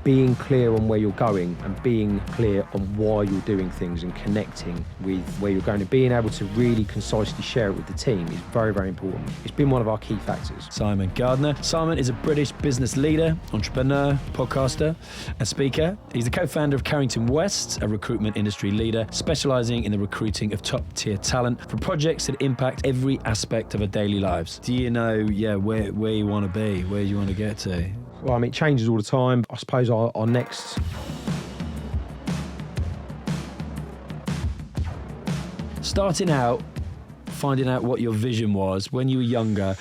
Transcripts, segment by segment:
being clear on where you're going and being clear on why you're doing things and connecting with where you're going and being able to really concisely share it with the team is very, very important. It's been one of our key factors. Simon Gardiner. Simon is a British business leader, entrepreneur, podcaster, and speaker. He's the co-founder of Carrington West, a recruitment industry leader specialising in the recruiting of top-tier talent for projects that impact every aspect of our daily lives. Do you know, where you want to be, where you want to get to? Well, I mean, it changes all the time. I suppose our next... Starting out, finding out what your vision was when you were younger,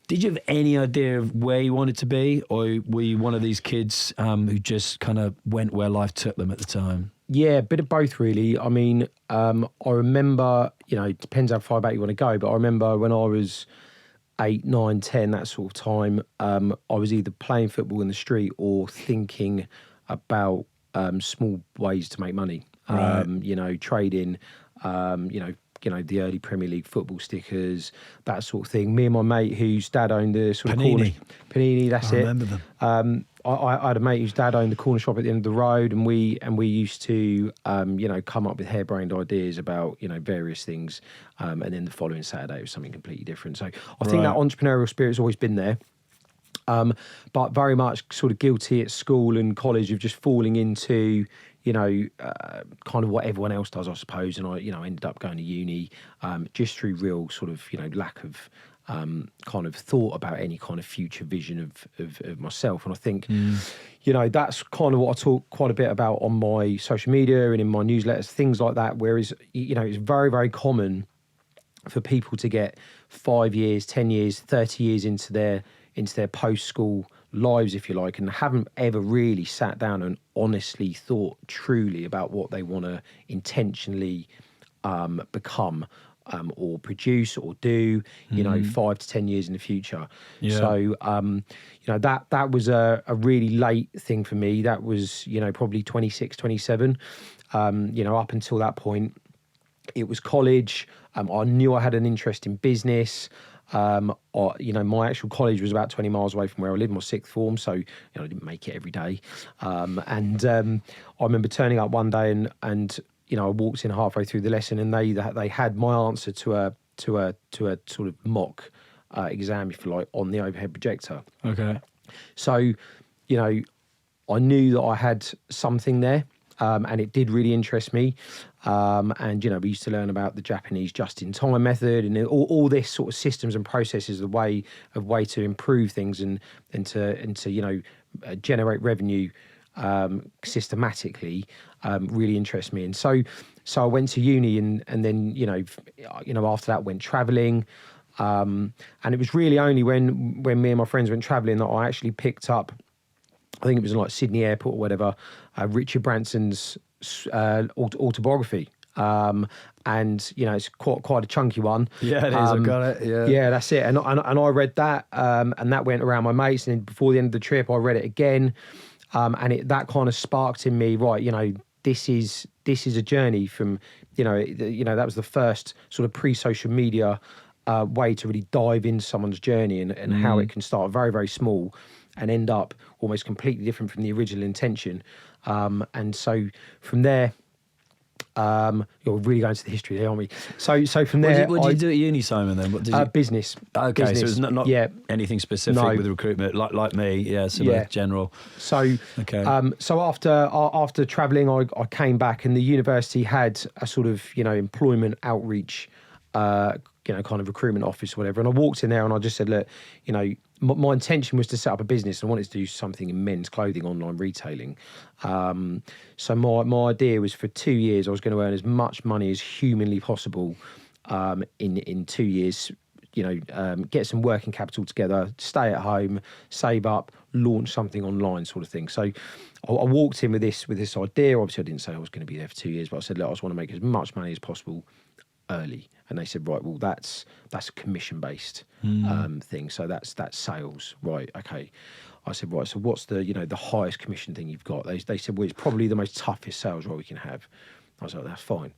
did you have any idea of where you wanted to be? Or were you one of these kids who just kind of went where life took them at the time? Yeah, a bit of both, really. I mean, I remember, it depends how far back you want to go, but I remember when I was 8, 9, 10, that sort of time, I was either playing football in the street or thinking about small ways to make money. Right. Trading, the early Premier League football stickers, that sort of thing. Me and my mate, whose dad owned the sort of corner... Panini, that's it. I remember them. I had a mate whose dad owned the corner shop at the end of the road, and we used to, come up with harebrained ideas about, various things. And then the following Saturday it was something completely different. So I think that entrepreneurial spirit's always been there. But very much sort of guilty at school and college of just falling into, kind of what everyone else does, I suppose. And I ended up going to uni just through real sort of, lack of kind of thought about any kind of future vision of myself. And I think, that's kind of what I talk quite a bit about on my social media and in my newsletters, things like that, whereas, it's very, very common for people to get 5 years, 10 years, 30 years into their post-school lives, if you like, and haven't ever really sat down and honestly thought truly about what they want to intentionally become or produce or do, 5 to 10 years in the future. Yeah. So, that was a really late thing for me. That was, probably 26, 27. Up until that point, it was college. I knew I had an interest in business. My actual college was about 20 miles away from where I lived, my sixth form, so I didn't make it every day. I remember turning up one day and I walked in halfway through the lesson, and they had my answer to a sort of mock exam, if you like, on the overhead projector. Okay. So, I knew that I had something there. And it did really interest me. We used to learn about the Japanese just-in-time method and all this sort of systems and processes, the way to improve things and to generate revenue systematically really interests me. And so I went to uni and then after that went traveling. And it was really only when me and my friends went traveling that I actually picked up, I think it was in like Sydney Airport or whatever, Richard Branson's autobiography. It's quite a chunky one. Yeah, it is. I've got it. Yeah, that's it. And I read that, and that went around my mates. And then before the end of the trip, I read it again, and that kind of sparked in me. Right, this is a journey from, that was the first sort of pre-social media way to really dive into someone's journey and how it can start very, very small and end up almost completely different from the original intention. And so from there, you're really going to the history there, aren't we? So from there... What did you do at uni, Simon, then? What did you... Business. Okay, business. so it's not anything specific with recruitment, like me, general. So, okay. So after travelling, I came back, and the university had a sort of, employment outreach, kind of recruitment office or whatever. And I walked in there and I just said, look, my intention was to set up a business. I wanted to do something in men's clothing, online retailing. So my idea was for 2 years, I was going to earn as much money as humanly possible in 2 years, get some working capital together, stay at home, save up, launch something online sort of thing. So I walked in with this idea. Obviously, I didn't say I was going to be there for 2 years, but I said, look, I just want to make as much money as possible early. And they said, right, well, that's a commission-based thing. So that's sales. Right, okay. I said, right, so what's the highest commission thing you've got? They said, well, it's probably the most toughest sales role we can have. I was like, that's fine.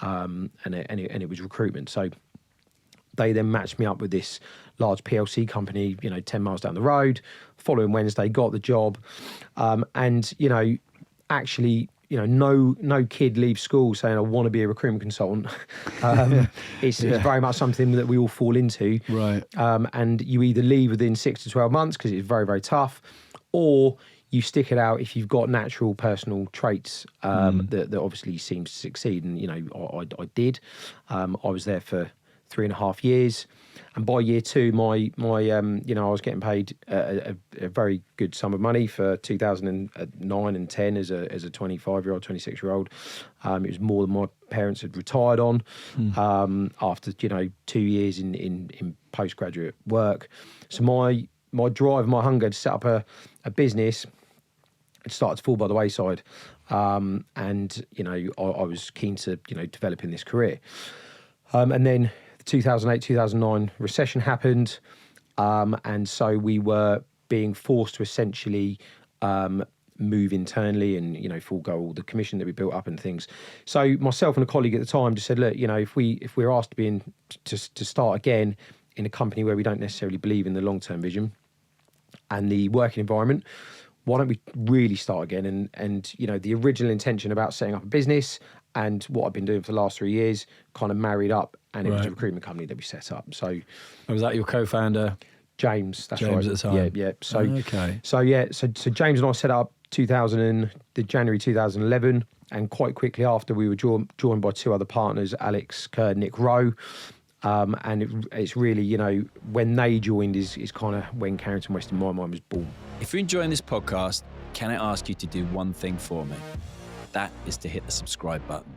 And it was recruitment. So They then matched me up with this large PLC company, 10 miles down the road. Following Wednesday, got the job. And, actually, no kid leaves school saying, I want to be a recruitment consultant. It's very much something that we all fall into. Right. And you either leave within 6 to 12 months because it's very, very tough, or you stick it out if you've got natural personal traits that obviously seems to succeed. And, I did. I was there for 3.5 years. And by year 2, I was getting paid a very good sum of money for 2009 and 10 as a 25-year-old, 26-year-old. It was more than my parents had retired on after 2 years in postgraduate work. So my drive, my hunger to set up a business, it started to fall by the wayside. And I was keen to develop in this career. And then the 2008, 2009 recession happened. And so we were being forced to essentially move internally and, forego all the commission that we built up and things. So myself and a colleague at the time just said, look, if we're asked to be to start again in a company where we don't necessarily believe in the long-term vision and the working environment, why don't we really start again? And the original intention about setting up a business and what I've been doing for the last 3 years kind of married up, and it was a recruitment company that we set up. So, was that your co-founder? James, that's right. James at the time. Yeah. So, okay. So James and I set up January 2011, and quite quickly after we were joined by 2 other partners, Alex Kerr, Nick Rowe. And it's really, when they joined is kind of when Carrington West in my mind was born. If you're enjoying this podcast, can I ask you to do one thing for me? That is to hit the subscribe button.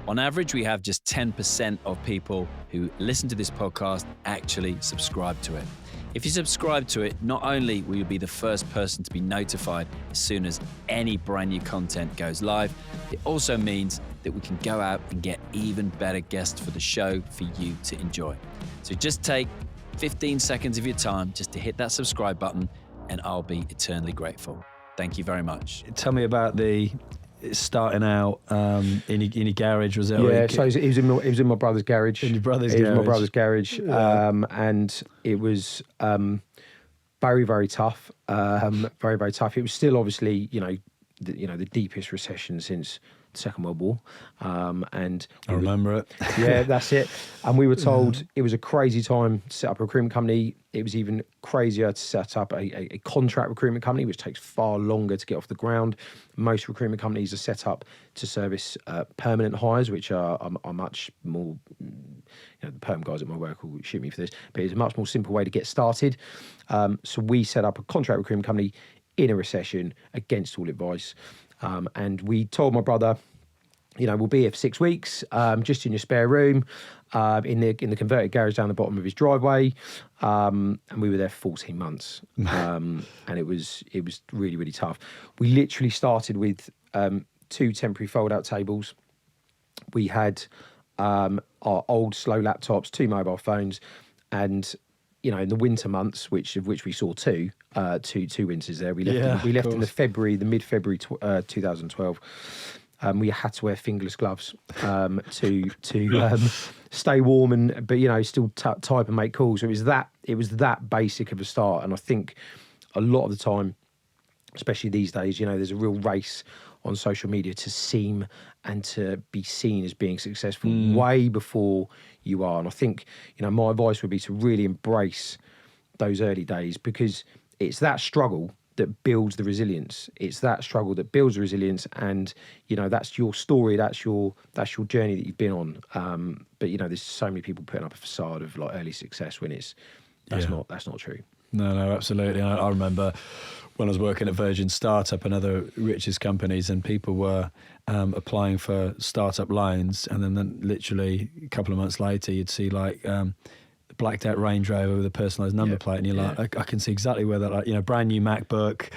On average, we have just 10% of people who listen to this podcast actually subscribe to it. If you subscribe to it, not only will you be the first person to be notified as soon as any brand new content goes live, it also means that we can go out and get even better guests for the show for you to enjoy. So just take 15 seconds of your time just to hit that subscribe button, and I'll be eternally grateful. Thank you very much. Tell me about the starting out in your garage. Was it? Yeah, so it was in my brother's garage. In your brother's garage? It garage. was my brother's garage. And it was very, very tough. Very, very tough. It was still obviously, the deepest recession since the Second World War. And I remember it. Yeah, that's it. And we were told it was a crazy time to set up a recruitment company. It was even crazier to set up a contract recruitment company, which takes far longer to get off the ground. Most recruitment companies are set up to service permanent hires, which are much more, the perm guys at my work will shoot me for this, but it's a much more simple way to get started. So we set up a contract recruitment company in a recession against all advice. And we told my brother, we'll be here for 6 weeks, just in your spare room, in the converted garage down the bottom of his driveway. And we were there for 14 months. And it was really, really tough. We literally started with 2 temporary fold-out tables. We had our old slow laptops, 2 mobile phones, and in the winter months, of which we saw two winters there. We left in the mid-February 2012. We had to wear fingerless gloves to stay warm but still type and make calls. So it was that basic of a start. And I think a lot of the time, especially these days, there's a real race on social media to seem and to be seen as being successful way before you are. And I think, my advice would be to really embrace those early days, because it's that struggle that builds the resilience. It's that struggle that builds the resilience, and that's your story, that's your journey that you've been on. But there's so many people putting up a facade of like early success when that's not true. No, absolutely. I remember when I was working at Virgin Startup and other richest companies, and people were applying for startup loans, and then literally a couple of months later, you'd see like blacked out Range Rover with a personalised number plate, and you're like, I can see exactly where that, brand new MacBook,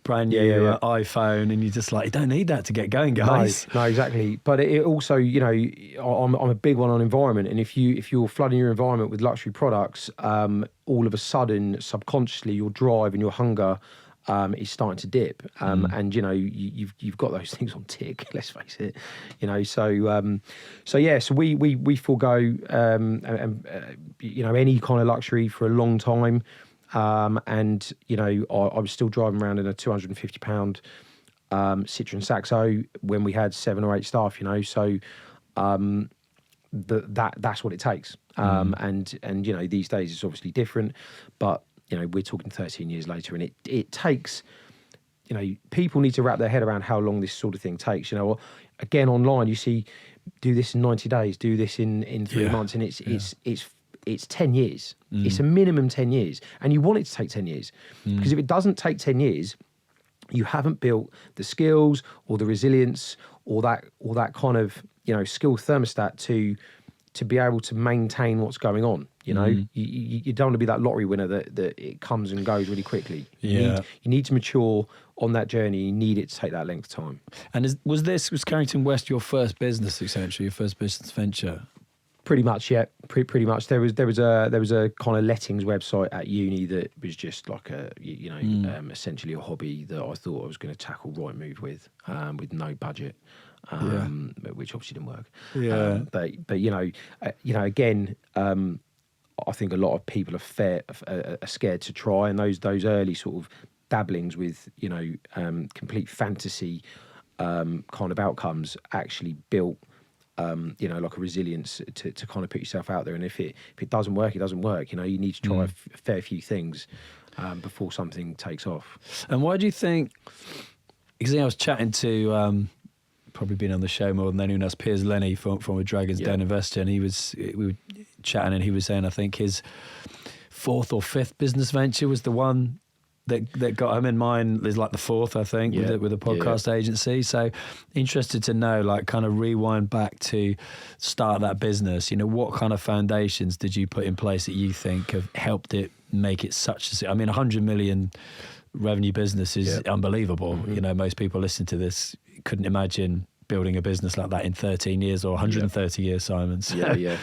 brand new iPhone, and you're just like, you don't need that to get going, guys. No, exactly. But it also, I'm a big one on environment, and if you're flooding your environment with luxury products, all of a sudden, subconsciously, your drive and your hunger is starting to dip, and you've got those things on tick. Let's face it, So we forego any kind of luxury for a long time, and I was still driving around in a £250 Citroen Saxo when we had 7 or 8 staff. So that's what it takes. And these days it's obviously different, but we're talking 13 years later, and it takes, people need to wrap their head around how long this sort of thing takes. Again, online you see, do this in 90 days, do this in 3 months, and it's 10 years. It's a minimum 10 years, and you want it to take 10 years, because if it doesn't take 10 years, you haven't built the skills or the resilience or that kind of skill thermostat to be able to maintain what's going on. You don't want to be that lottery winner that it comes and goes really quickly. You need to mature on that journey. You need it to take that length of time. And was Carrington West your first business, essentially, your first business venture? Pretty much, yeah. Pretty much. There was a kind of lettings website at uni that was just like essentially a hobby that I thought I was going to tackle Rightmove with no budget, which obviously didn't work. Yeah. But again, I think a lot of people are scared to try, and those early sort of dabblings with complete fantasy kind of outcomes actually built. Like a resilience to kind of put yourself out there. And if it doesn't work, it doesn't work. You need to try a fair few things before something takes off. And why do you think, because I was chatting to, probably been on the show more than anyone else, Piers Lenny from a Dragon's Den investor, and we were chatting, and he was saying, I think his 4th or 5th business venture was the one that got him. In mine is like the 4th, I think, with a podcast agency. So interested to know, like, kind of rewind back to start that business. What kind of foundations did you put in place that you think have helped it make it such a... I mean, 100 million revenue business is unbelievable. Most people listening to this couldn't imagine building a business like that in 13 years or 130 years, Simon. So,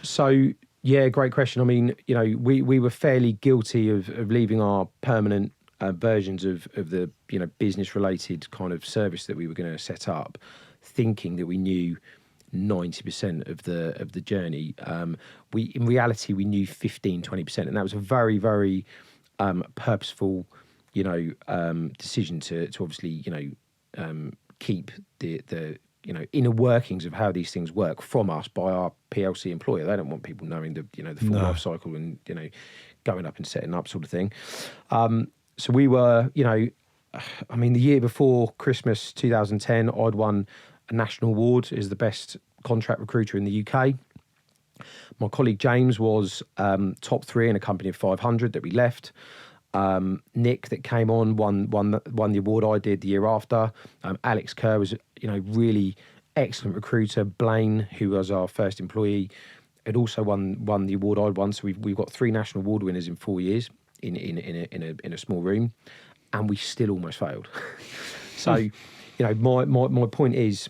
So... Yeah, great question. I mean, we were fairly guilty of leaving our permanent versions of the business related kind of service that we were going to set up, thinking that we knew 90% of the journey. In reality we knew 15-20%, and that was a very, very purposeful decision to obviously keep the inner workings of how these things work from us by our PLC employer. They don't want people knowing the full life cycle and going up and setting up sort of thing. So we were, the year before Christmas 2010, I'd won a national award as the best contract recruiter in the UK. My colleague James was top 3 in a company of 500 that we left. Nick, that came on, won the award I did the year after. Alex Kerr was, really excellent recruiter. Blaine, who was our first employee, had also won the award I'd won. So we've got 3 national award winners in 4 years in a small room, and we still almost failed. So, my point is,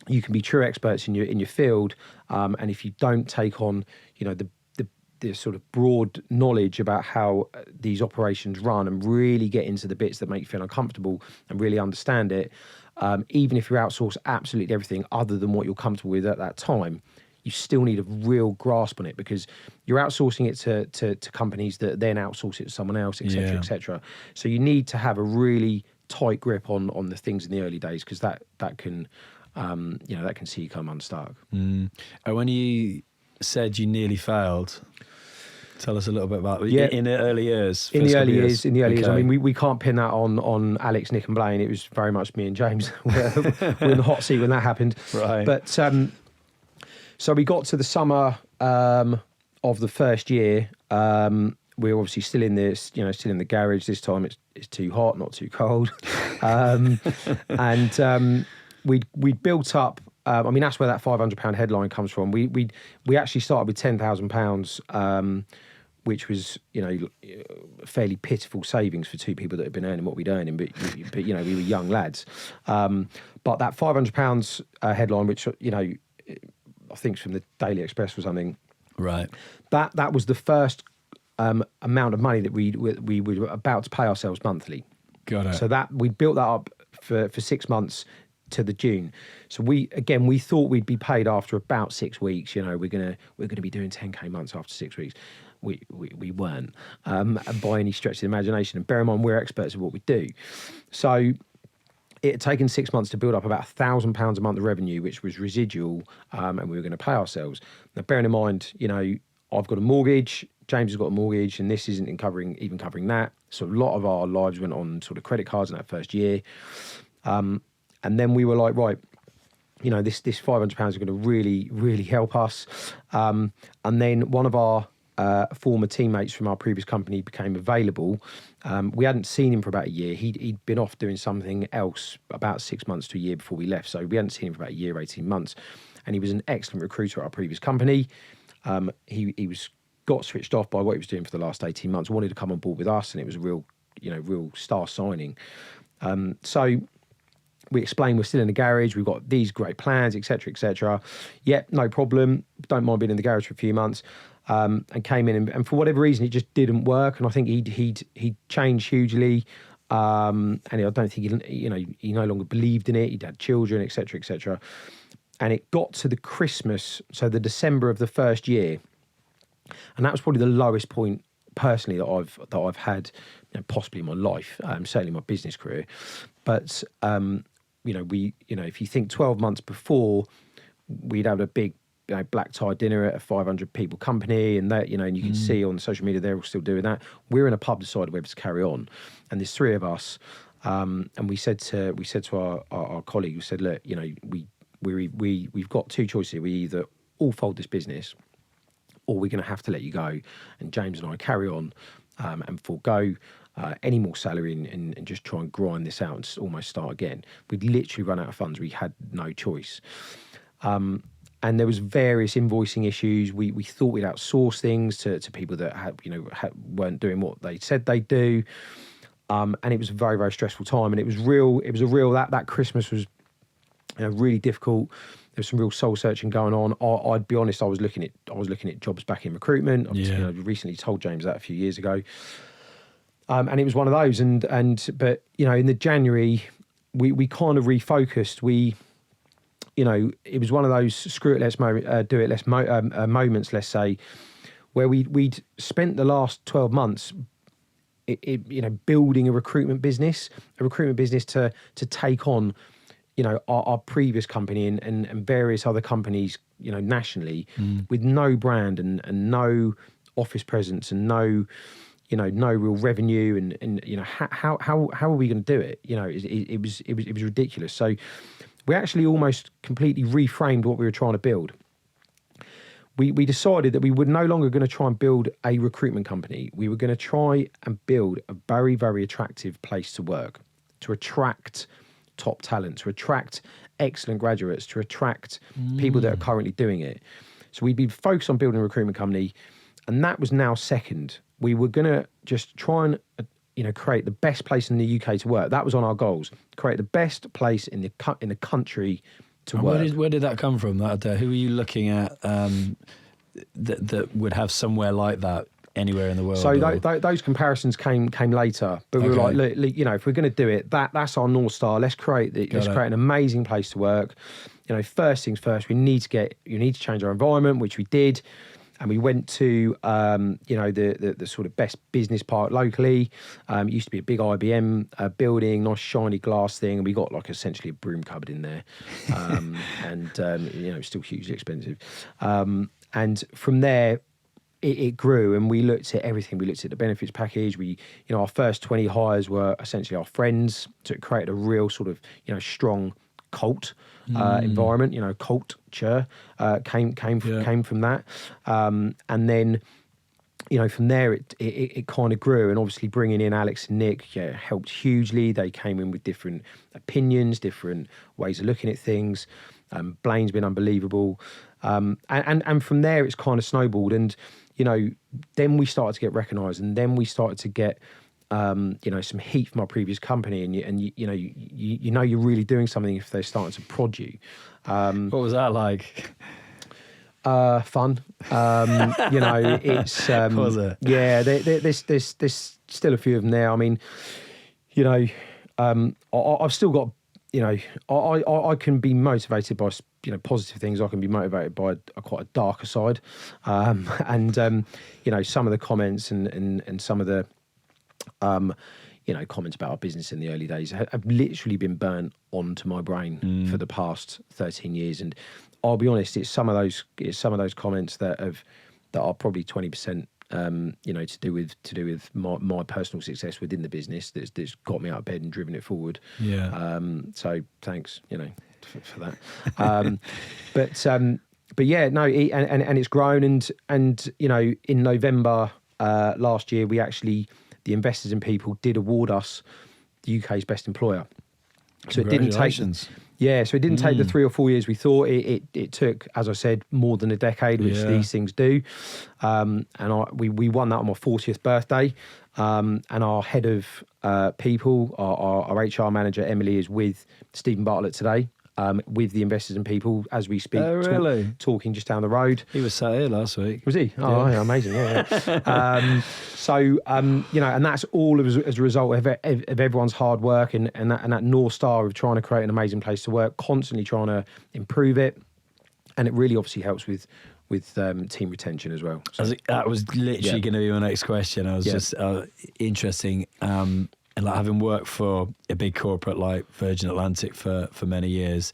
you can be true experts in your field, and if you don't take on, the sort of broad knowledge about how these operations run and really get into the bits that make you feel uncomfortable and really understand it, even if you outsource absolutely everything other than what you're comfortable with at that time, you still need a real grasp on it, because you're outsourcing it to companies that then outsource it to someone else, etc., etc. So you need to have a really tight grip on the things in the early days, because that can that can see you come unstuck. And when you said you nearly failed, tell us a little bit about in the early years. In the early years. I mean, we can't pin that on Alex, Nick, and Blaine. It was very much me and James were in the hot seat when that happened. Right. But so we got to the summer of the first year. We're obviously still in the garage. This time it's too hot, not too cold, and we built up. That's where that £500 headline comes from. We actually started with £10,000, which was fairly pitiful savings for 2 people that had been earning what we'd earning, but we were young lads. But that £500 headline, which I think from the Daily Express or something, right? That was the first amount of money that we were about to pay ourselves monthly. Got it. So that we built that up for 6 months to the June. So we thought we'd be paid after about 6 weeks. You know, we're gonna be doing 10K months after 6 weeks. We weren't by any stretch of the imagination. And bear in mind, we're experts at what we do. So it had taken 6 months to build up about £1,000 a month of revenue, which was residual, and we were going to pay ourselves. Now, bearing in mind, you know, I've got a mortgage, James has got a mortgage, and this isn't even covering that. So a lot of our lives went on sort of credit cards in that first year. And then we were like, right, you know, this £500 is going to really, really help us. And then one of our former teammates from our previous company became available. We hadn't seen him for about a year. He'd been off doing something else about 6 months to a year before we left. So we hadn't seen him for about a year, 18 months. And he was an excellent recruiter at our previous company. He got switched off by what he was doing for the last 18 months, wanted to come on board with us, and it was a real star signing. So we explained we're still in the garage, we've got these great plans, etc., etc. Yep, no problem. Don't mind being in the garage for a few months. And came in, and for whatever reason, it just didn't work. And I think he'd changed hugely. And I don't think he no longer believed in it. He'd had children, etc., etc. And it got to the Christmas, so the December of the first year, and that was probably the lowest point personally that I've had, you know, possibly in my life, certainly my business career. But if you think 12 months before, we'd had a big black tie dinner at a 500 people company, and that, you know, and you can see on social media they're all still doing that. We're in a pub decided whether to carry on, and there's three of us, and we said to our colleague, we said, look, you know, we've got two choices here. We either all fold this business, or we're going to have to let you go, and James and I carry on and forego any more salary and just try and grind this out and almost start again. We'd literally run out of funds. We had no choice. And there was various invoicing issues. We thought we'd outsource things to people that weren't doing what they said they'd do. And it was a very, very stressful time. And it was that Christmas was really difficult. There was some real soul searching going on. I'd be honest, I was looking at jobs back in recruitment. I've recently told James that a few years ago. And it was one of those. But in the January, we kind of refocused. It was one of those screw it, let's do it, let's moments, let's say, where we'd spent the last 12 months, building a recruitment business to take on, our previous company and various other companies, nationally, with no brand and no office presence and no real revenue and how are we going to do it? It was ridiculous. So we actually almost completely reframed what we were trying to build. We decided that we were no longer going to try and build a recruitment company. We were going to try and build a very, very attractive place to work, to attract top talent, to attract excellent graduates, to attract people that are currently doing it. So we'd been focused on building a recruitment company, and that was now second. We were going to just try and create the best place in the UK to work. That was on our goals. Create the best place in the country to work. Where did that come from? Who are you looking at that would have somewhere like that anywhere in the world? So those comparisons came later, but we were like, look, if we're going to do it, that's our North Star. Let's create an amazing place to work. First things first, you need to change our environment, which we did. And we went to, the sort of best business park locally. It used to be a big IBM building, nice shiny glass thing. And we got essentially a broom cupboard in there. It's still hugely expensive. And from there, it grew, and we looked at everything. We looked at the benefits package. Our first 20 hires were essentially our friends. So it created a real sort of, strong cult environment, culture came from that. And then, from there it kind of grew, and obviously bringing in Alex and Nick helped hugely. They came in with different opinions, different ways of looking at things. Blaine's been unbelievable. And from there it's kind of snowballed, and, then we started to get recognised, and then we started to get some heat from our previous company, and you're really doing something if they're starting to prod you. What was that like? Fun. You know, it's Was it? Yeah. There's still a few of them there. I mean, you know, I've still got. You know, I can be motivated by positive things. I can be motivated by quite a darker side, and you know, some of the comments and some of the comments about our business in the early days have literally been burnt onto my brain for the past 13 years. And I'll be honest, it's some of those comments that are probably 20%. To do with my personal success within the business that's got me out of bed and driven it forward. Yeah. So thanks, for that. But yeah, no, and it's grown and in November last year the Investors in People did award us the UK's best employer. So it didn't take. So it didn't take the 3 or 4 years we thought. It took, as I said, more than a decade, which these things do. And we won that on my 40th birthday. And our head of people, our HR manager, Emily, is with Stephen Bartlett today, with the Investors and People as we speak. Oh, really? Talking just down the road. He was sat here last week. Was he? Oh, yeah, amazing. Yeah. And that's all as a result of everyone's hard work and that North Star of trying to create an amazing place to work, constantly trying to improve it. And it really obviously helps with team retention as well. So, that was literally going to be my next question. I was just interesting. And like having worked for a big corporate like Virgin Atlantic for many years,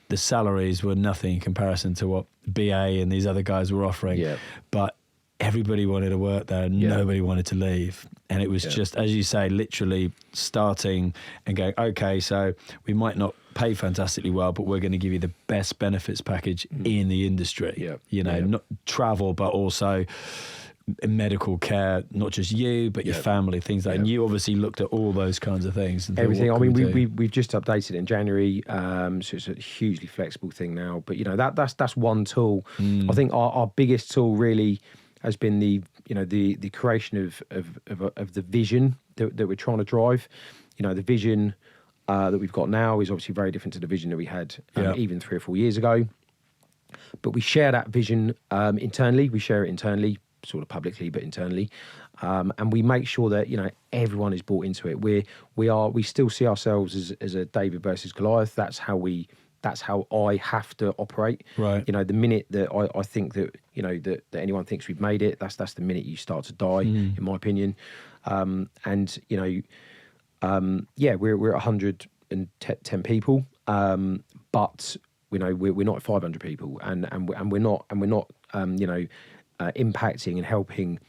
the salaries were nothing in comparison to what BA and these other guys were offering. Yeah. But everybody wanted to work there and nobody wanted to leave. And it was just, as you say, literally starting and going, okay, so we might not pay fantastically well, but we're going to give you the best benefits package in the industry. Yeah. Not travel, but also medical care, not just you, but your family, things like that. And you obviously looked at all those kinds of things. And everything. I mean, we've just updated it in January, so it's a hugely flexible thing now. But that's one tool. I think our biggest tool really has been the creation of the vision that we're trying to drive. The vision that we've got now is obviously very different to the vision that we had even 3 or 4 years ago. But we share that vision internally. We share it internally, sort of publicly, but internally, and we make sure that everyone is bought into it. We still see ourselves as a David versus Goliath. That's how I have to operate. Right. The minute that I think that that anyone thinks we've made it, that's the minute you start to die, in my opinion. We're 110 people, but we're not 500 people, and we're not impacting and helping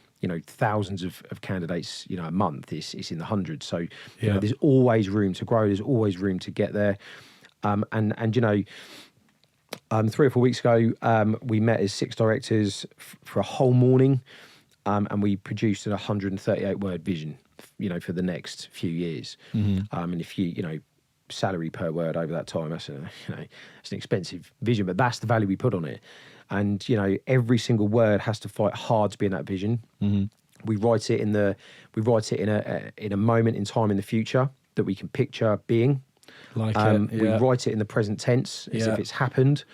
thousands of candidates a month. It's in the hundreds. So there's always room to grow. There's always room to get there. 3 or 4 weeks ago, we met as 6 directors for a whole morning, and we produced an 138-word vision, for the next few years. And if you salary per word over that time, that's it's an expensive vision, but that's the value we put on it. And every single word has to fight hard to be in that vision. We write it in a moment in time in the future that we can picture being. We write it in the present tense as if it's happened,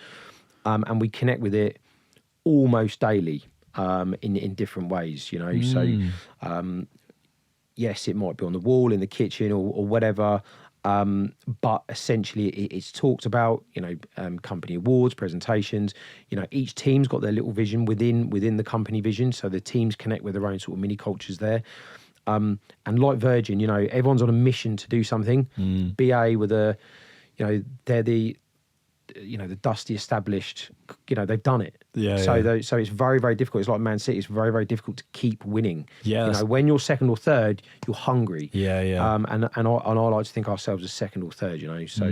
and we connect with it almost daily in different ways. So yes, it might be on the wall in the kitchen or whatever. But essentially it's talked about, company awards, presentations, each team's got their little vision within the company vision. So the teams connect with their own sort of mini cultures there. And like Virgin, everyone's on a mission to do something. BA with they're the dusty established, they've done it. So it's very, very difficult. It's like Man City. It's very, very difficult to keep winning. When you're second or third, you're hungry. And I like to think ourselves as second or third. So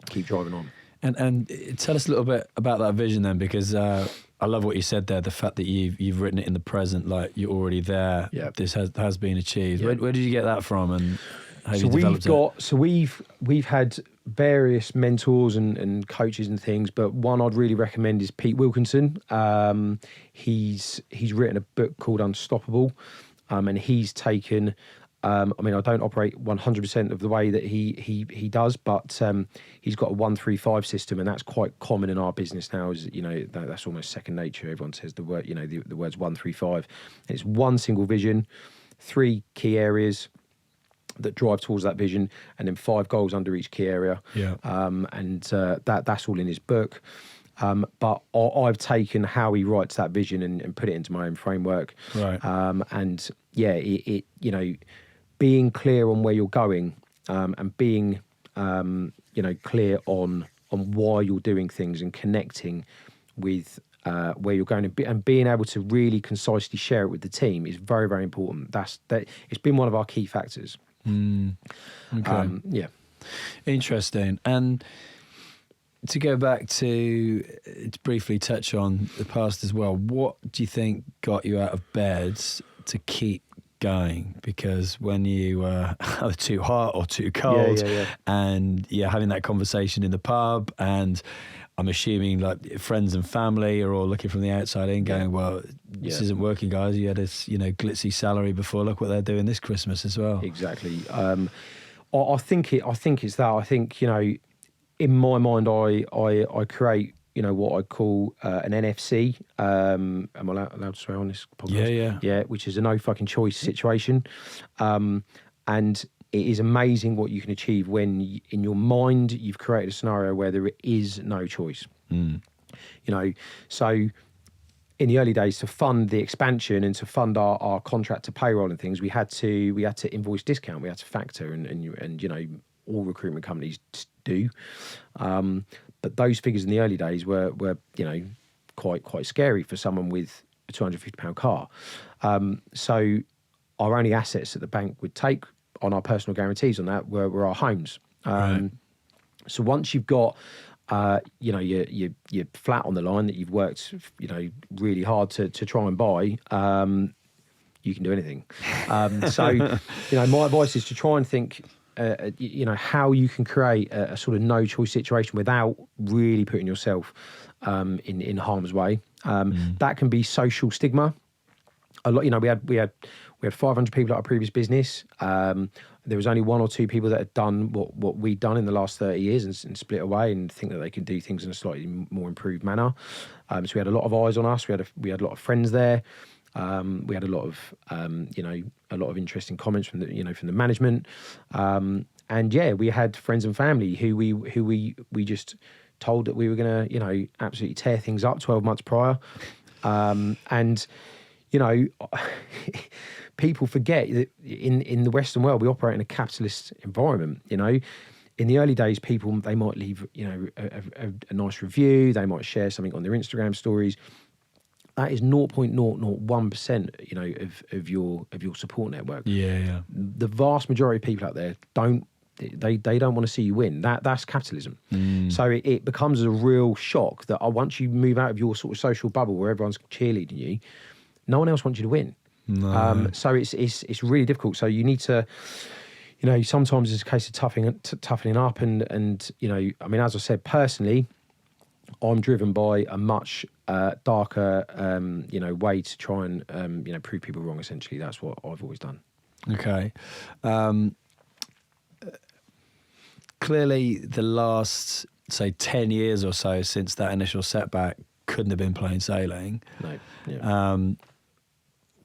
keep driving on. And tell us a little bit about that vision then, because I love what you said there. The fact that you've written it in the present, like you're already there. This has been achieved. Where did you get that from, and how you developed it? So we've had various mentors and coaches and things, but one I'd really recommend is Pete Wilkinson. He's written a book called Unstoppable, and he's taken I mean, I don't operate 100% of the way that he does, but he's got a 1-3-5 system, and that's quite common in our business now. Is that's almost second nature. Everyone says the word, the words 1-3-5. It's one single vision, 3 key areas that drive towards that vision, and then 5 goals under each key area. Yeah. And that's all in his book. But I've taken how he writes that vision and put it into my own framework. Right. And yeah, it being clear on where you're going, and being clear on why you're doing things and connecting with where you're going, and being able to really concisely share it with the team is very, very important. It's been one of our key factors. Okay. Yeah. Interesting. And to go back to briefly touch on the past as well, what do you think got you out of bed to keep going? Because when you are too hot or too cold, and you're having that conversation in the pub, and I'm assuming like friends and family are all looking from the outside in, going, "Well, this isn't working, guys. You had this, glitzy salary before. Look what they're doing this Christmas as well." Exactly. I think it's that. I think in my mind, I create what I call an NFC. Am I allowed to swear on this podcast? Yeah. Which is a no fucking choice situation, and it is amazing what you can achieve when in your mind you've created a scenario where there is no choice. So in the early days, to fund the expansion and to fund our contract to payroll and things, we had to invoice discount, we had to factor, and all recruitment companies do. But those figures in the early days were quite scary for someone with a £250 car. So our only assets that the bank would take on our personal guarantees on that were our homes. Right. So once you've got you're flat on the line that you've worked really hard to try and buy, you can do anything. So my advice is to try and think how you can create a sort of no choice situation without really putting yourself in harm's way. That can be social stigma. A lot, we had 500 people at our previous business. There was only 1 or 2 people that had done what we'd done in the last 30 years and split away and think that they could do things in a slightly more improved manner. So we had a lot of eyes on us. We had a lot of friends there. We had a lot of interesting comments from the management. And yeah, we had friends and family who we just told that we were going to absolutely tear things up 12 months prior. And people forget that in the Western world, we operate in a capitalist environment. In the early days, people, they might leave, a nice review. They might share something on their Instagram stories. That is 0.001%, of your support network. Yeah. The vast majority of people out there don't want to see you win. That's capitalism. So it becomes a real shock that once you move out of your sort of social bubble where everyone's cheerleading you, no one else wants you to win. No. So it's really difficult. So you need to, sometimes it's a case of toughening up, and I mean, as I said, personally, I'm driven by a much darker, way to try and prove people wrong. Essentially, that's what I've always done. Okay. Clearly, the last, say, 10 years or so since that initial setback couldn't have been plain sailing. No. Yeah.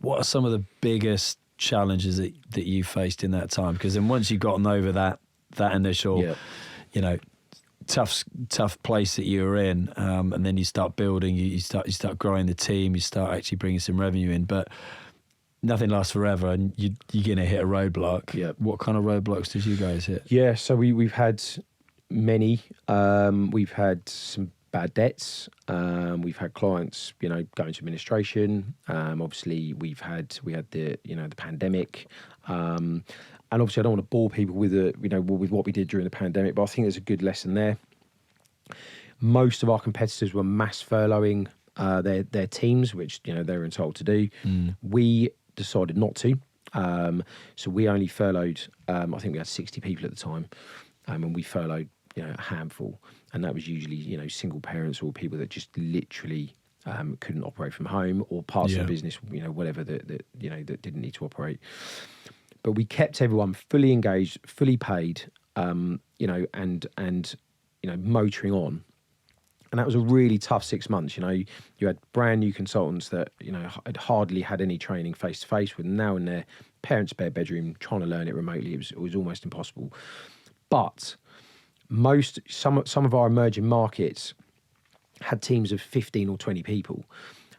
What are some of the biggest challenges that you faced in that time? Because then once you've gotten over that initial, tough place that you were in, and then you start building, you start growing the team, you start actually bringing some revenue in, but nothing lasts forever, and you're going to hit a roadblock. Yeah. What kind of roadblocks did you guys hit? Yeah, so we've had many. We've had some bad debts. We've had clients, going to administration. Obviously, we had the the pandemic. And obviously, I don't want to bore people with with what we did during the pandemic, but I think there's a good lesson there. Most of our competitors were mass furloughing their teams, which they were entitled to do. We decided not to. So we only furloughed. I think we had 60 people at the time, and we furloughed a handful, and that was usually single parents or people that just literally couldn't operate from home, or parts of the business, whatever that didn't need to operate. but we kept everyone fully engaged, fully paid, and motoring on. And that was a really tough 6 months. You had brand new consultants that, had hardly had any training face to face with, now in their parents' spare bedroom trying to learn it remotely. It was almost impossible. But some of our emerging markets had teams of 15 or 20 people.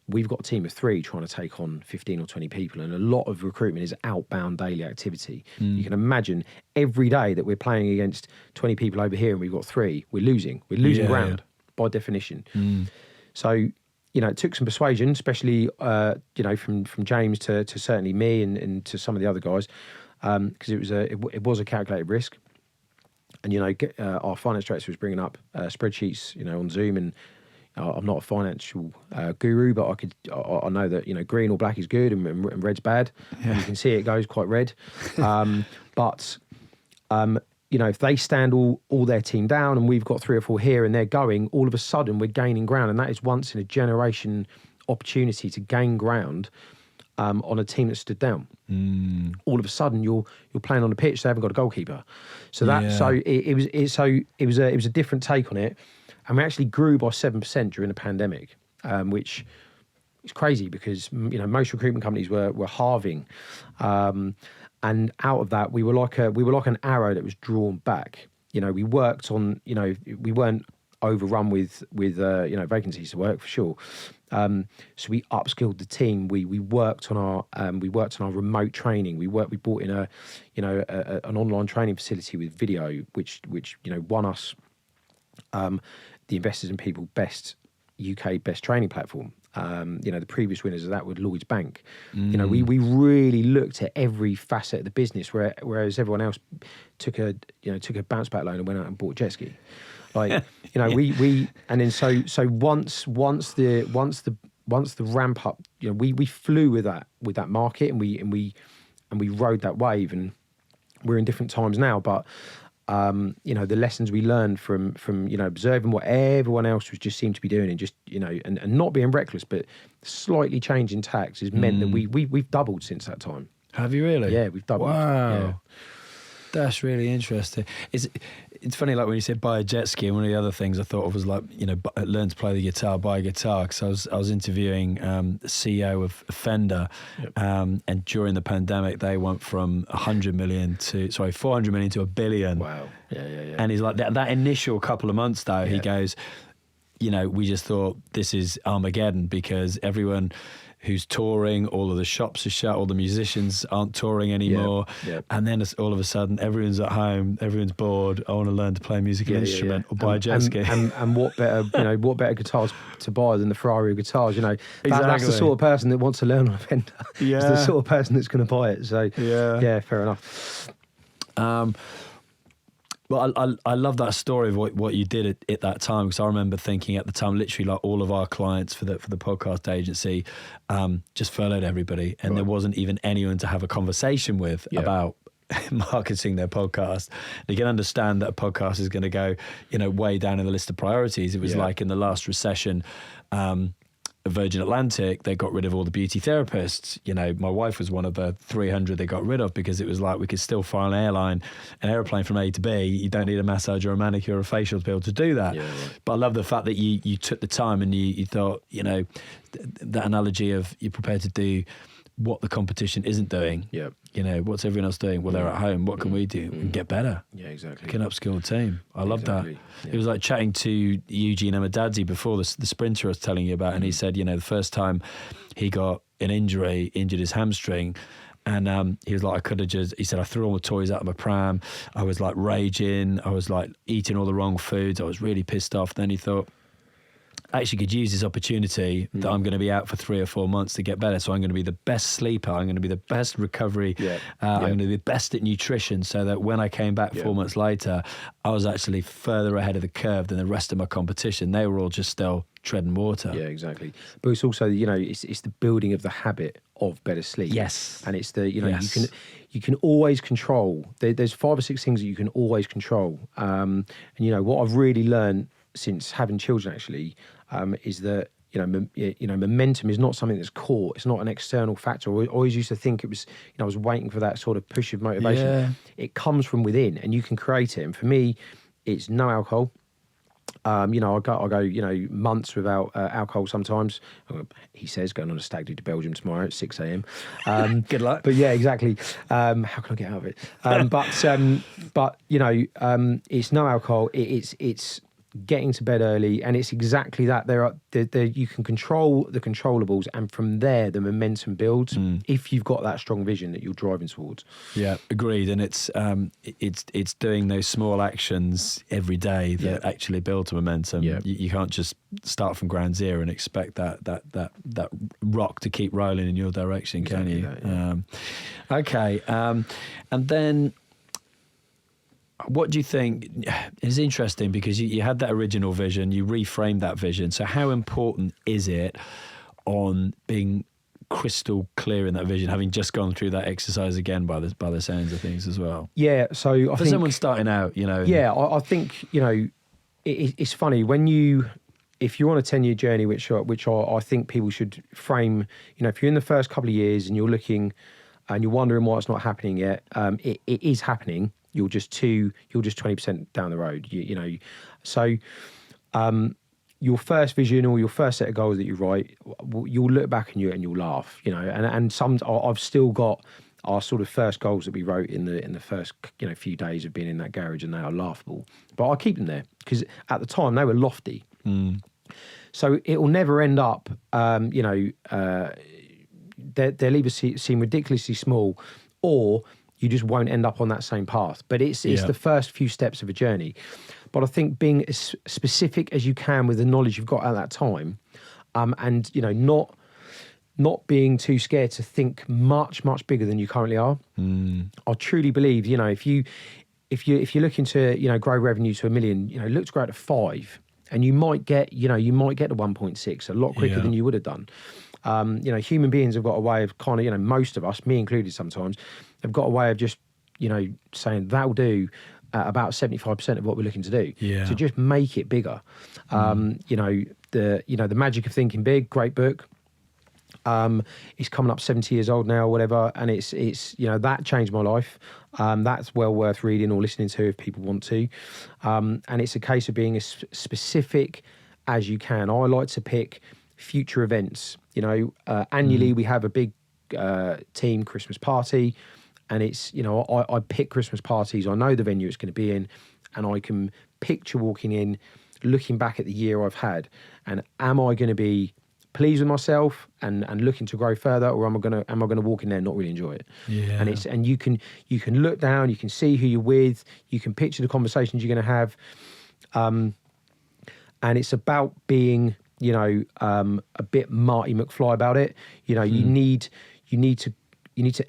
We've got a team of 3 trying to take on 15 or 20 people, and a lot of recruitment is outbound daily activity. You can imagine every day that we're playing against 20 people over here and we've got 3, we're losing ground by definition. So, it took some persuasion, especially, from James to certainly me and to some of the other guys, because it was a calculated risk. And, our finance director was bringing up spreadsheets, on Zoom, and I'm not a financial guru, but I know that, green or black is good and red's bad. Yeah. And you can see it goes quite red. But if they stand all their team down and we've got 3 or 4 here and they're going, all of a sudden we're gaining ground. And that is once in a generation opportunity to gain ground on a team that stood down. All of a sudden you're playing on the pitch, they haven't got a goalkeeper. So it was a different take on it. And we actually grew by 7% during the pandemic, which is crazy because most recruitment companies were halving, and out of that we were like an arrow that was drawn back. We worked on we weren't overrun with vacancies to work for sure. So we upskilled the team. We worked on our remote training. We brought in an online training facility with video, which won us the Investors and People UK best training platform. The previous winners of that were Lloyds Bank. We really looked at every facet of the business, whereas everyone else took a bounce back loan and went out and bought a jet ski. We and then so once the ramp up, we flew with that market and we rode that wave, and we're in different times now, but the lessons we learned from observing what everyone else was just seemed to be doing, and just and not being reckless, but slightly changing tacks has meant that we've doubled since that time. Have you really? Yeah, we've doubled. Wow. Yeah. That's really interesting. It's funny, like when you said buy a jet ski, and one of the other things I thought of was like, learn to play the guitar, buy a guitar. Because I was interviewing the CEO of Fender, and during the pandemic they went from 400 million to $1 billion. Wow. Yeah. And he's like that initial couple of months though, he goes, we just thought this is Armageddon because everyone who's touring, all of the shops are shut, all the musicians aren't touring anymore. And then all of a sudden everyone's at home, everyone's bored, I want to learn to play a musical instrument or buy a jet ski. And what better guitars to buy than the Ferrari of guitars, that's the sort of person that wants to learn on a Fender. It's the sort of person that's going to buy it. So yeah, fair enough. Well, I love that story of what you did at that time, because I remember thinking at the time, literally like all of our clients for the podcast agency just furloughed everybody, and there wasn't even anyone to have a conversation with about marketing their podcast. You can understand that a podcast is going to go, way down in the list of priorities. It was like in the last recession, Virgin Atlantic, they got rid of all the beauty therapists. My wife was one of the 300 they got rid of, because it was like we could still fly an airplane from A to B. You don't need a massage or a manicure or a facial to be able to do that. But I love the fact that you took the time and you thought, that analogy of you're prepared to do what the competition isn't doing. What's everyone else doing? Well, they're at home. What can we do and get better? Yeah, exactly. We can upskill the team. I love that. Yeah. It was like chatting to Eugene Amadadzi before, the sprinter I was telling you about, and he said, the first time he got an injured his hamstring, and he was like, he said, I threw all the toys out of my pram. I was like raging. I was like eating all the wrong foods. I was really pissed off. Then he thought, I actually could use this opportunity that I'm going to be out for 3 or 4 months to get better. So I'm going to be the best sleeper. I'm going to be the best recovery. I'm going to be the best at nutrition, so that when I came back 4 months later, I was actually further ahead of the curve than the rest of my competition. They were all just still treading water. Yeah, exactly. But it's also, it's the building of the habit of better sleep. Yes. And it's the, you can always control. There's 5 or 6 things that you can always control. And what I've really learned since having children actually, is that momentum is not something that's caught. It's not an external factor. I always used to think it was, I was waiting for that sort of push of motivation. Yeah. It comes from within, and you can create it. And for me, it's no alcohol. I go months without alcohol sometimes. He says going on a stag do to Belgium tomorrow at 6 a.m. Good luck. But yeah, exactly. How can I get out of it? It's no alcohol. It's getting to bed early, and it's exactly that. You can control the controllables, and from there the momentum builds if you've got that strong vision that you're driving towards. Yeah, agreed. And it's doing those small actions every day that actually build to momentum. Yeah. You can't just start from ground zero and expect that rock to keep rolling in your direction, Exactly can you? that, yeah. Okay, and then. What do you think is interesting, because you had that original vision, you reframed that vision. So how important is it on being crystal clear in that vision, having just gone through that exercise again by the sounds of things as well? Yeah, so I think someone starting out, Yeah, I think, it's funny if you're on a 10-year journey, which I think people should frame, if you're in the first couple of years and you're looking and you're wondering why it's not happening yet, it is happening. You're just 20% down the road, So your first vision or your first set of goals that you write, you'll look back and you'll laugh, And some I've still got our sort of first goals that we wrote in the first few days of being in that garage, and they are laughable. But I keep them there because at the time they were lofty. So it will never end up, they'll either seem ridiculously small, or you just won't end up on that same path. But it's the first few steps of a journey. But I think being as specific as you can with the knowledge you've got at that time, and not being too scared to think much bigger than you currently are. I truly believe, if you're looking to grow revenue to $1 million, look to grow it to 5, and you might get to 1.6 a lot quicker than you would have done. Human beings have got a way of kind of, most of us, me included sometimes, have got a way of just, saying that'll do about 75% of what we're looking to do. Yeah. So just make it bigger. The Magic of Thinking Big, great book. It's coming up 70 years old now, or whatever, and it's that changed my life. That's well worth reading or listening to if people want to. And it's a case of being as specific as you can. I like to pick future events. Annually we have a big team Christmas party, and it's I pick Christmas parties. I know the venue it's going to be in, and I can picture walking in, looking back at the year I've had, and am I going to be pleased with myself and looking to grow further, or am I going to walk in there and not really enjoy it? Yeah. And you can look down, you can see who you're with, you can picture the conversations you're going to have, and it's about being a bit Marty McFly about it. You need to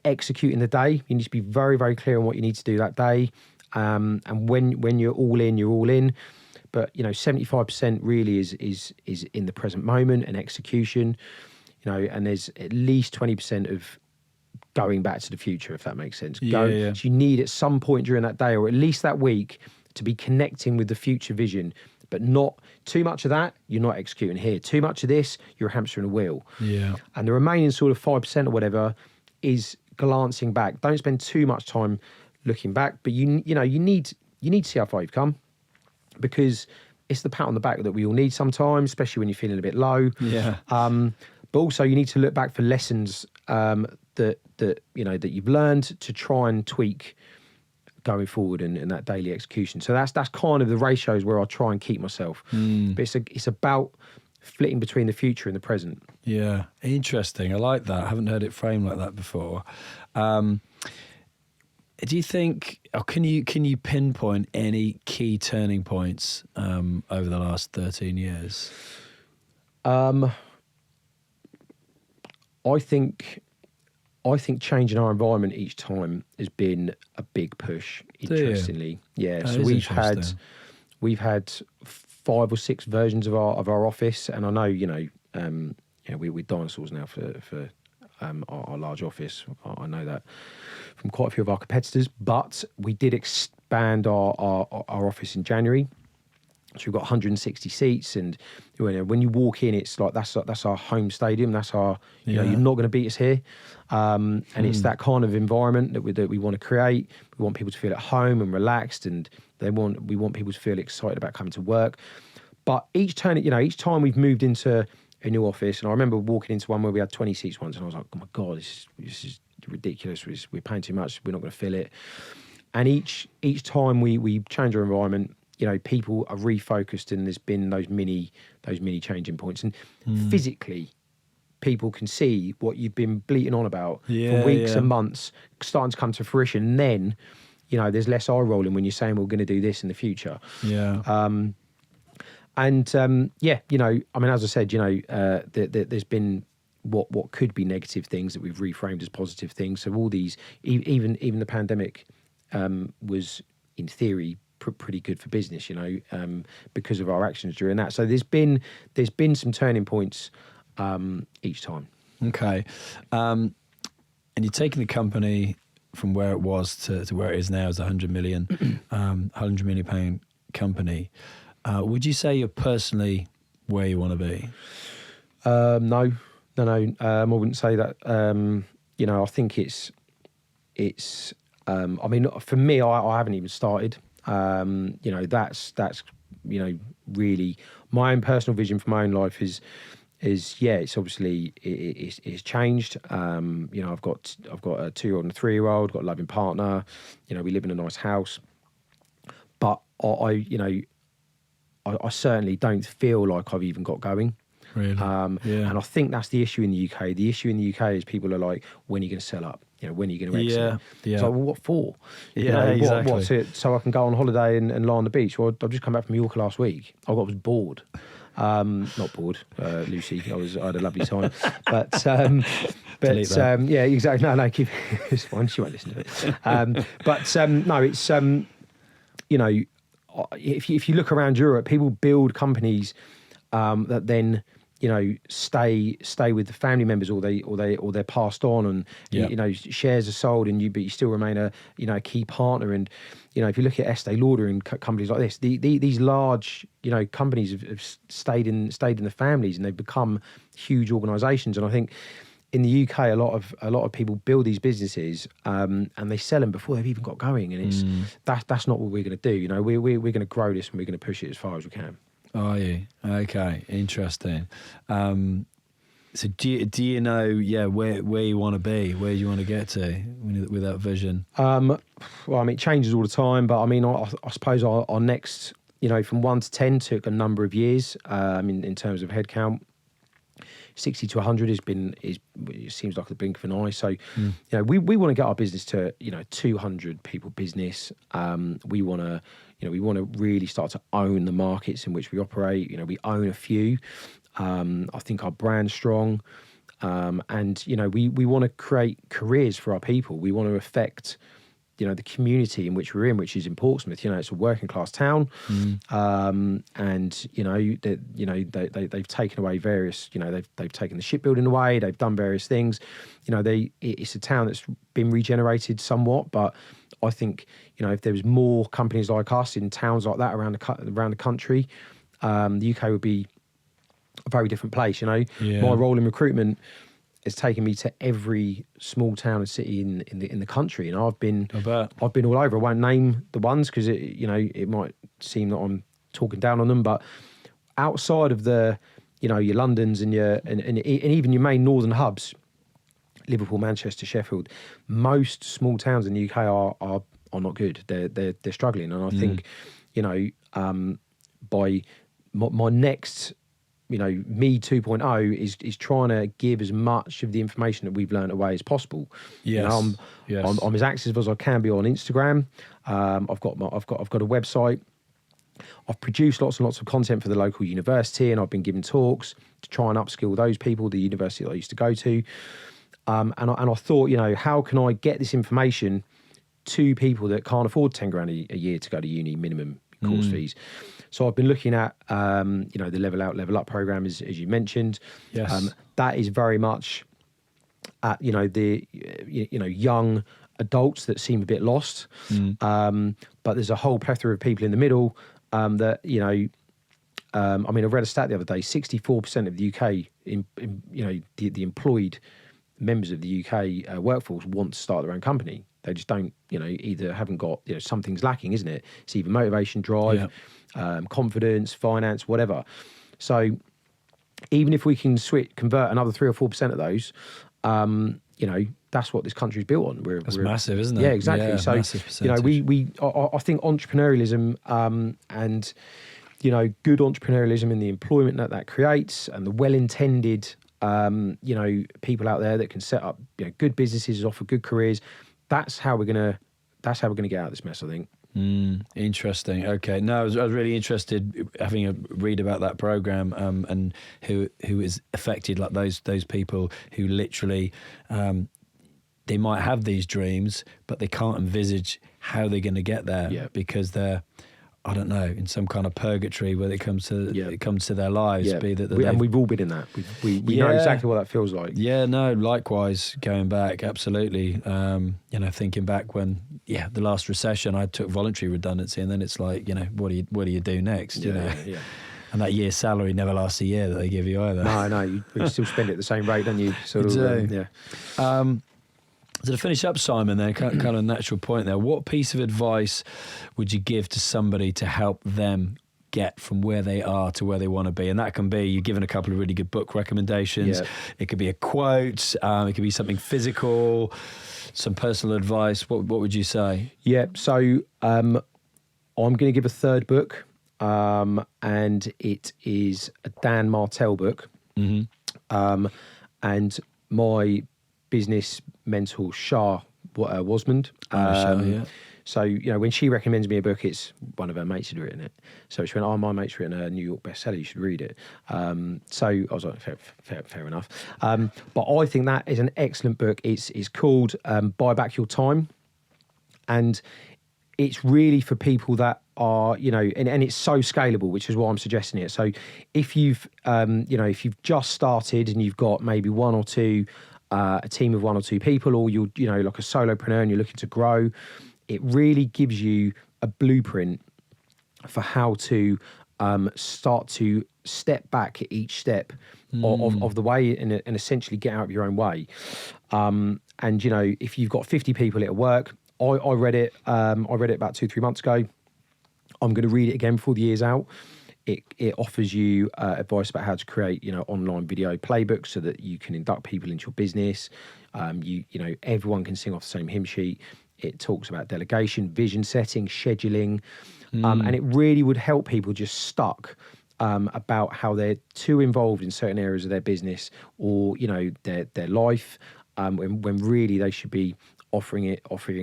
execute in the day. You need to be very, very clear on what you need to do that day, and when you're all in, you're all in. But 75% really is in the present moment and execution, and there's at least 20% of going back to the future, if that makes sense. So you need at some point during that day, or at least that week, to be connecting with the future vision, but not too much of that. You're not executing here. Too much of this, you're a hamster in a wheel. Yeah. And the remaining sort of 5% or whatever is glancing back. Don't spend too much time looking back, but you need to see how far you've come. Because it's the pat on the back that we all need sometimes, especially when you're feeling a bit low. Yeah. But also you need to look back for lessons that you've learned to try and tweak going forward in that daily execution. So that's kind of the ratios where I try and keep myself. But it's about flitting between the future and the present. Yeah, interesting. I like that. I haven't heard it framed like that before. Do you think, or can you pinpoint any key turning points over the last 13 years? I think changing our environment each time has been a big push. Interestingly, yeah. That so we've had 5 or 6 versions of our office, and I know we're dinosaurs now for our large office. I know that from quite a few of our competitors, but we did expand our office in January. So we've got 160 seats, and when you walk in, it's like that's our home stadium. That's our, you're not going to beat us here. And it's that kind of environment that we want to create. We want people to feel at home and relaxed, and we want people to feel excited about coming to work. But each time we've moved into a new office, and I remember walking into one where we had 20 seats once, and I was like, oh my God, this is ridiculous. We're paying too much. We're not going to fill it. And each time we change our environment, people are refocused, and there's been those mini changing points. And physically, people can see what you've been bleating on about for weeks and months starting to come to fruition. And then, there's less eye rolling when you're saying we're going to do this in the future. Yeah. As I said, there's been what could be negative things that we've reframed as positive things. So all these, even the pandemic was in theory pretty good for business, because of our actions during that. So there's been some turning points each time. Okay. And you're taking the company from where it was to where it is now as a 100 million pound company. Would you say you're personally where you want to be? No. I wouldn't say that. I think it's. For me, I haven't even started. That's really my own personal vision for my own life is it's obviously it's changed. I've got a 2-year-old and a 3-year-old, got a loving partner. We live in a nice house, but I certainly don't feel like I've even got going. Really? And I think that's the issue in the UK. The issue in the UK is people are like, when are you going to sell up? When are you going to exit? Yeah. So, well, what for? Exactly. What's it? So I can go on holiday and lie on the beach? Well, I've just come back from Mallorca last week. I was bored. Not bored, Lucy. I had a lovely time. But yeah, exactly. No, keep it's fine. She won't listen to it. No, it's if you look around Europe, people build companies that then stay with the family members, or they're passed on, and shares are sold, and but you still remain a key partner. And if you look at Estee Lauder and companies like this, these large companies have stayed in the families, and they've become huge organisations. And I think in the UK, a lot of people build these businesses and they sell them before they've even got going, and that's not what we're going to do. We're going to grow this, and we're going to push it as far as we can. Are you? Okay, interesting. So do you know where you want to be? Where do you want to get to with that vision? It changes all the time, but I suppose our next, from 1 to 10 took a number of years. In terms of headcount, 60 to 100 it seems like the blink of an eye. So we want to get our business to 200 people business. We want to really start to own the markets in which we operate. We own a few. I think our brand's strong, and we want to create careers for our people. We want to affect the community in which we're in, which is in Portsmouth. It's a working class town, and they've taken away various. They've taken the shipbuilding away. They've done various things. It's a town that's been regenerated somewhat, but I think if there was more companies like us in towns like that around the country, the UK would be a very different place. My role in recruitment has taken me to every small town and city in the country, and I've been all over. I won't name the ones because it might seem that I'm talking down on them, but outside of the your Londons and even your main northern hubs, Liverpool, Manchester, Sheffield, most small towns in the UK are not good. They're struggling, and I think by my next me 2.0 is trying to give as much of the information that we've learned away as possible. Yes. I'm as active as I can be on Instagram. I've got a website. I've produced lots and lots of content for the local university, and I've been giving talks to try and upskill those people, the university that I used to go to. And I thought, how can I get this information to people that can't afford 10 grand a year to go to uni, minimum course fees? So I've been looking at, the Level Out, Level Up program, as you mentioned. Yes. That is very much at, the young adults that seem a bit lost. But there's a whole plethora of people in the middle that, I mean, I read a stat the other day: 64% of the UK, the employed members of the UK workforce want to start their own company. They just don't, either haven't got, something's lacking, isn't it? It's either motivation, drive, confidence, finance, whatever. So even if we can convert another 3 or 4% of those, that's what this country's built on. That's massive, isn't it? Yeah, exactly. Yeah, So, I think entrepreneurialism and, good entrepreneurialism and the employment that creates, and the well-intended, people out there that can set up, good businesses, offer good careers. That's how we're gonna get out of this mess, I think. Interesting. Okay. No, I was really interested having a read about that program, and who is affected, like those people who literally they might have these dreams, but they can't envisage how they're going to get there because they're, I don't know, in some kind of purgatory where it comes to their lives. Yeah. And we've all been in that. We know exactly what that feels like. Yeah, no, likewise, going back, absolutely. Thinking back when, the last recession, I took voluntary redundancy, and then it's like, what do you do next? Yeah. And that year's salary never lasts a year that they give you either. No, you still spend it at the same rate, don't you? So to finish up, Simon, then kind of a natural point there. What piece of advice would you give to somebody to help them get from where they are to where they want to be? And that can be, you've given a couple of really good book recommendations. Yeah. It could be a quote. It could be something physical, some personal advice. What would you say? Yeah. So I'm going to give a third book, and it is a Dan Martell book. Mm-hmm. And my business mentor, Shah Wasmond. So, when she recommends me a book, it's one of her mates had written it. So she went, my mate's written a New York bestseller, you should read it. So I was like, fair enough. But I think that is an excellent book. It's called Buy Back Your Time. And it's really for people that are, and it's so scalable, which is why I'm suggesting it. So if you've just started and you've got maybe one or two, a team of 1 or 2 people, or you're, like a solopreneur and you're looking to grow, it really gives you a blueprint for how to start to step back at each step of the way and essentially get out of your own way. And, if you've got 50 people at work, I read it about 2-3 months ago. I'm going to read it again before the year's out. It offers you advice about how to create, online video playbooks so that you can induct people into your business. Everyone can sing off the same hymn sheet. It talks about delegation, vision setting, scheduling, and it really would help people just stuck about how they're too involved in certain areas of their business or their life, when really they should be offering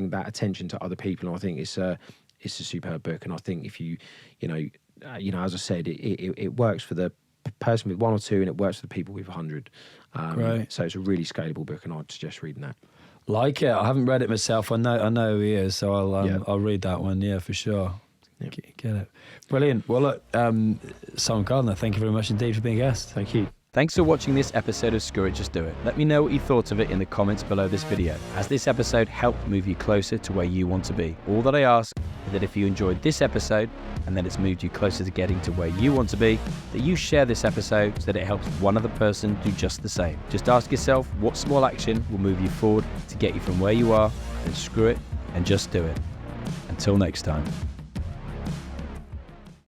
that attention to other people. And I think it's a superb book, and I think if you as I said, it works for the person with 1 or 2, and it works for the people with 100. Great. So it's a really scalable book, and I'd suggest reading that. Like it. I haven't read it myself. I know who he is, so I'll read that one. Yeah, for sure. Yeah. Get it. Brilliant. Well, look, Simon Gardiner, thank you very much indeed for being a guest. Thank you. Thanks for watching this episode of Screw It, Just Do It. Let me know what you thought of it in the comments below this video, as this episode helped move you closer to where you want to be. All that I ask is that if you enjoyed this episode and then it's moved you closer to getting to where you want to be, that you share this episode so that it helps one other person do just the same. Just ask yourself what small action will move you forward to get you from where you are, and screw it and just do it. Until next time.